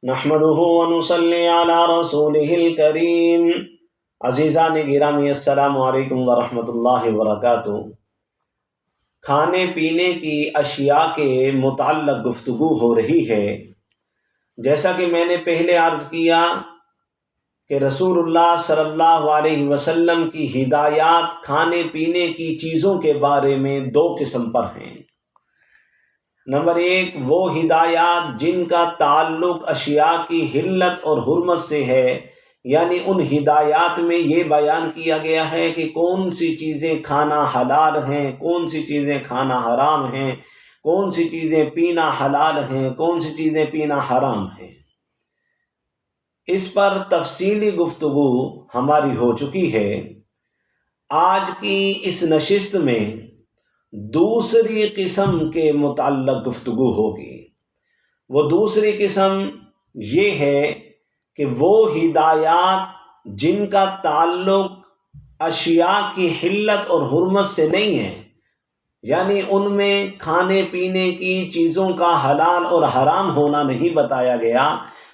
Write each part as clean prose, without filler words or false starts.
نحمده ونصلي على رسوله الكريم۔ عزیزان گرامی، السلام علیکم ورحمۃ اللہ وبرکاتہ۔ کھانے پینے کی اشیاء کے متعلق گفتگو ہو رہی ہے۔ جیسا کہ میں نے پہلے عرض کیا کہ رسول اللہ صلی اللہ علیہ وسلم کی ہدایات کھانے پینے کی چیزوں کے بارے میں دو قسم پر ہیں۔ نمبر ایک، وہ ہدایات جن کا تعلق اشیاء کی حلت اور حرمت سے ہے، یعنی ان ہدایات میں یہ بیان کیا گیا ہے کہ کون سی چیزیں کھانا حلال ہیں، کون سی چیزیں کھانا حرام ہیں، کون سی چیزیں پینا حلال ہیں، کون سی چیزیں پینا حرام ہیں۔ اس پر تفصیلی گفتگو ہماری ہو چکی ہے۔ آج کی اس نشست میں دوسری قسم کے متعلق گفتگو ہوگی۔ وہ دوسری قسم یہ ہے کہ وہ ہدایات جن کا تعلق اشیاء کی حلت اور حرمت سے نہیں ہے، یعنی ان میں کھانے پینے کی چیزوں کا حلال اور حرام ہونا نہیں بتایا گیا،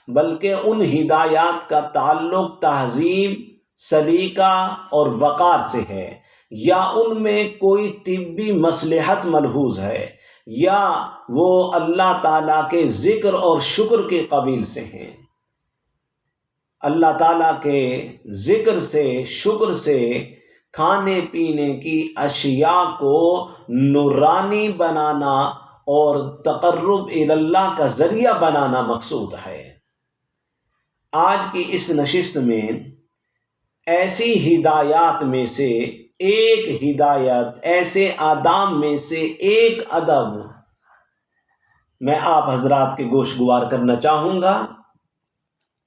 بلکہ ان ہدایات کا تعلق تہذیب، سلیقہ اور وقار سے ہے، یا ان میں کوئی طبی مصلحت ملحوظ ہے، یا وہ اللہ تعالیٰ کے ذکر اور شکر کے قبیل سے ہیں۔ اللہ تعالیٰ کے ذکر سے، شکر سے کھانے پینے کی اشیاء کو نورانی بنانا اور تقرب اللہ کا ذریعہ بنانا مقصود ہے۔ آج کی اس نشست میں ایسی ہدایات میں سے ایک ہدایت، ایسے آداب میں سے ایک ادب میں آپ حضرات کے گوشگوار کرنا چاہوں گا،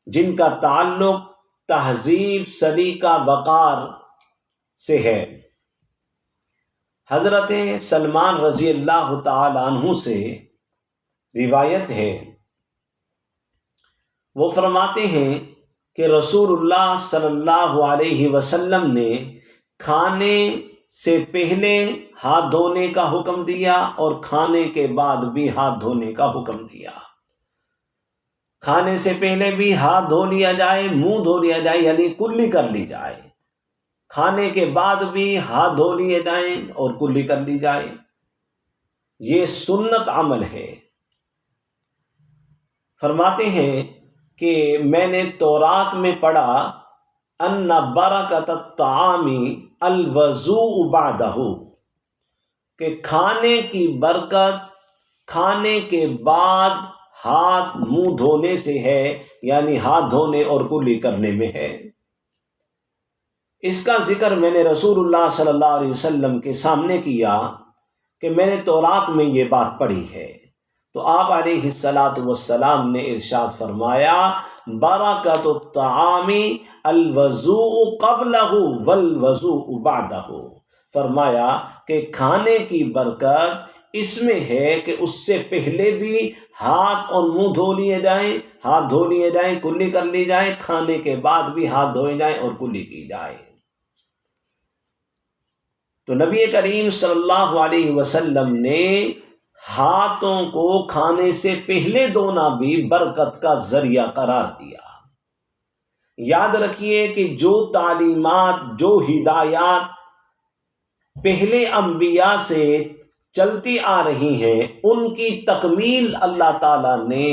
جن کا تعلق تہذیب، سلیقہ، وقار سے ہے۔ حضرت سلمان رضی اللہ تعالی عنہ سے روایت ہے، وہ فرماتے ہیں کہ رسول اللہ صلی اللہ علیہ وسلم نے کھانے سے پہلے ہاتھ دھونے کا حکم دیا اور کھانے کے بعد بھی ہاتھ دھونے کا حکم دیا۔ کھانے سے پہلے بھی ہاتھ دھو لیا جائے، منہ دھو لیا جائے، یعنی کلی کر لی جائے۔ کھانے کے بعد بھی ہاتھ دھو لیے جائیں اور کلی کر لی جائے۔ یہ سنت عمل ہے۔ فرماتے ہیں کہ میں نے تورات میں پڑھا ان برکت الطعام الوضوء بعدہ، کہ کھانے کی برکت کھانے کے بعد ہاتھ منہ دھونے سے ہے، یعنی ہاتھ دھونے اور کلی کرنے میں ہے۔ اس کا ذکر میں نے رسول اللہ صلی اللہ علیہ وسلم کے سامنے کیا کہ میں نے تورات میں یہ بات پڑھی ہے، تو آپ علیہ الصلاۃ والسلام نے ارشاد فرمایا برکت الطعام الوضوء قبلہ والوضوء بعدہ، فرمایا کہ کھانے کی برکت اس میں ہے کہ اس سے پہلے بھی ہاتھ اور منہ دھو لیے جائیں، ہاتھ دھو لیے جائیں، کلی کر لی جائے، کھانے کے بعد بھی ہاتھ دھوئے جائیں اور کلی کی جائے۔ تو نبی کریم صلی اللہ علیہ وسلم نے ہاتھوں کو کھانے سے پہلے دھونا بھی برکت کا ذریعہ قرار دیا۔ یاد رکھیے کہ جو تعلیمات، جو ہدایات پہلے انبیاء سے چلتی آ رہی ہیں، ان کی تکمیل اللہ تعالیٰ نے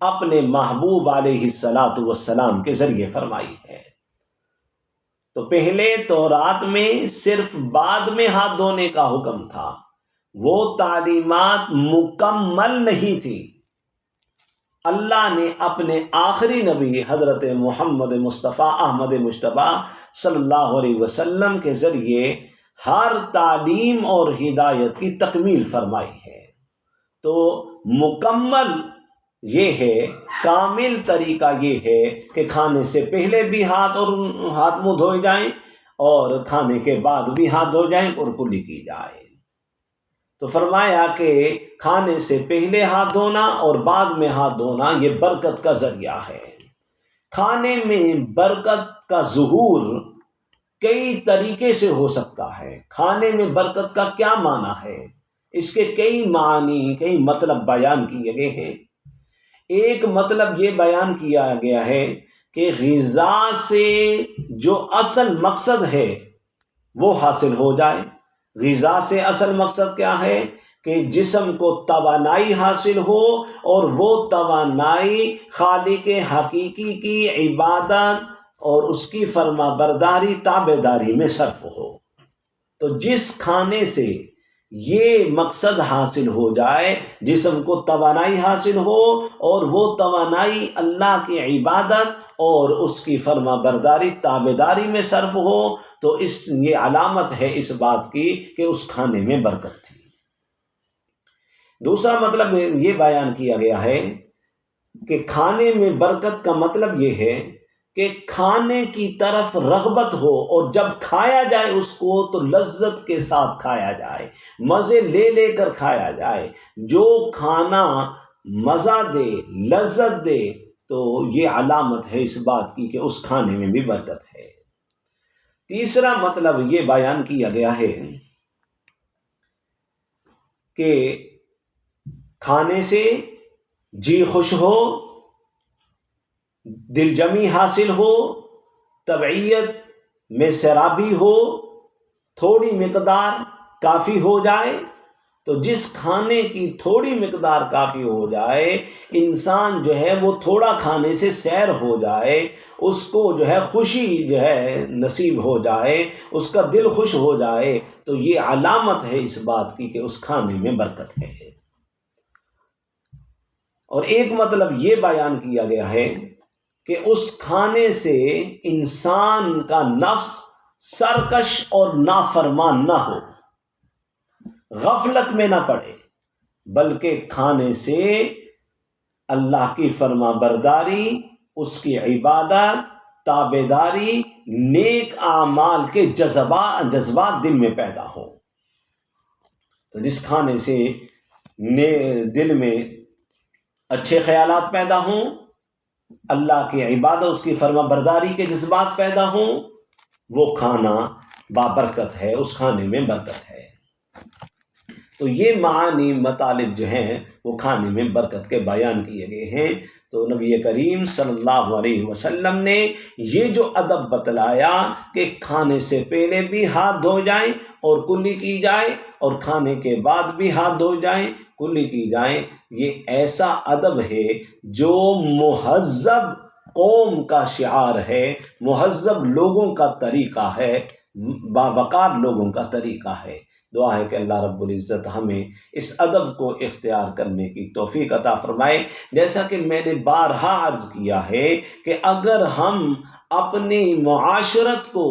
اپنے محبوب علیہ الصلاۃ والسلام کے ذریعے فرمائی ہے۔ تو پہلے تورات میں صرف بعد میں ہاتھ دھونے کا حکم تھا، وہ تعلیمات مکمل نہیں تھی۔ اللہ نے اپنے آخری نبی حضرت محمد مصطفیٰ احمد مجتبیٰ صلی اللہ علیہ وسلم کے ذریعے ہر تعلیم اور ہدایت کی تکمیل فرمائی ہے۔ تو مکمل یہ ہے، کامل طریقہ یہ ہے کہ کھانے سے پہلے بھی ہاتھ منہ دھوئے جائیں اور کھانے کے بعد بھی ہاتھ دھو جائیں اور کلی کی جائے۔ تو فرمایا کہ کھانے سے پہلے ہاتھ دھونا اور بعد میں ہاتھ دھونا یہ برکت کا ذریعہ ہے۔ کھانے میں برکت کا ظہور کئی طریقے سے ہو سکتا ہے۔ کھانے میں برکت کا کیا معنی ہے؟ اس کے کئی معنی، کئی مطلب بیان کیے گئے ہیں۔ ایک مطلب یہ بیان کیا گیا ہے کہ غذا سے جو اصل مقصد ہے وہ حاصل ہو جائے۔ غذا سے اصل مقصد کیا ہے؟ کہ جسم کو توانائی حاصل ہو، اور وہ توانائی خالق حقیقی کی عبادت اور اس کی فرما برداری تابع داری میں صرف ہو۔ تو جس کھانے سے یہ مقصد حاصل ہو جائے، جسم کو توانائی حاصل ہو اور وہ توانائی اللہ کی عبادت اور اس کی فرما برداری تابع داری میں صرف ہو، تو یہ علامت ہے اس بات کی کہ اس کھانے میں برکت تھی۔ دوسرا مطلب یہ بیان کیا گیا ہے کہ کھانے میں برکت کا مطلب یہ ہے کہ کھانے کی طرف رغبت ہو، اور جب کھایا جائے اس کو تو لذت کے ساتھ کھایا جائے، مزے لے لے کر کھایا جائے۔ جو کھانا مزہ دے، لذت دے، تو یہ علامت ہے اس بات کی کہ اس کھانے میں بھی برکت ہے۔ تیسرا مطلب یہ بیان کیا گیا ہے کہ کھانے سے جی خوش ہو، دل جمی حاصل ہو، طبعیت میں سرابی ہو، تھوڑی مقدار کافی ہو جائے۔ تو جس کھانے کی تھوڑی مقدار کافی ہو جائے، انسان جو ہے وہ تھوڑا کھانے سے سیر ہو جائے، اس کو جو ہے خوشی جو ہے نصیب ہو جائے، اس کا دل خوش ہو جائے، تو یہ علامت ہے اس بات کی کہ اس کھانے میں برکت ہے۔ اور ایک مطلب یہ بیان کیا گیا ہے کہ اس کھانے سے انسان کا نفس سرکش اور نافرمان نہ ہو، غفلت میں نہ پڑے، بلکہ کھانے سے اللہ کی فرما برداری، اس کی عبادت، تابع داری، نیک اعمال کے جذبات دل میں پیدا ہو۔ تو جس کھانے سے دل میں اچھے خیالات پیدا ہوں، اللہ کی عبادت، اس کی فرما برداری کے جذبات پیدا ہوں، وہ کھانا بابرکت ہے، اس کھانے میں برکت ہے۔ تو یہ معانی مطالب جو ہیں وہ کھانے میں برکت کے بیان کیے گئے ہیں۔ تو نبی کریم صلی اللہ علیہ وسلم نے یہ جو ادب بتلایا کہ کھانے سے پہلے بھی ہاتھ دھو جائیں اور کلی کی جائے، اور کھانے کے بعد بھی ہاتھ دھو جائیں، کلی کی جائیں، یہ ایسا ادب ہے جو مہذب قوم کا شعار ہے، مہذب لوگوں کا طریقہ ہے، باوقار لوگوں کا طریقہ ہے۔ دعا ہے کہ اللہ رب العزت ہمیں اس ادب کو اختیار کرنے کی توفیق عطا فرمائے۔ جیسا کہ میں نے بارہا عرض کیا ہے کہ اگر ہم اپنی معاشرت کو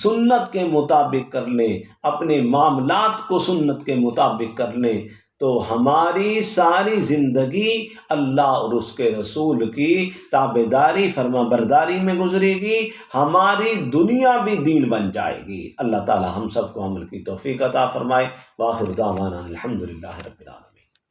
سنت کے مطابق کر لیں، اپنے معاملات کو سنت کے مطابق کر لیں، تو ہماری ساری زندگی اللہ اور اس کے رسول کی تابع داری، فرما برداری میں گزرے گی، ہماری دنیا بھی دین بن جائے گی۔ اللہ تعالی ہم سب کو عمل کی توفیق عطا فرمائے۔ وآخر دعوانا الحمدللہ رب العالمین۔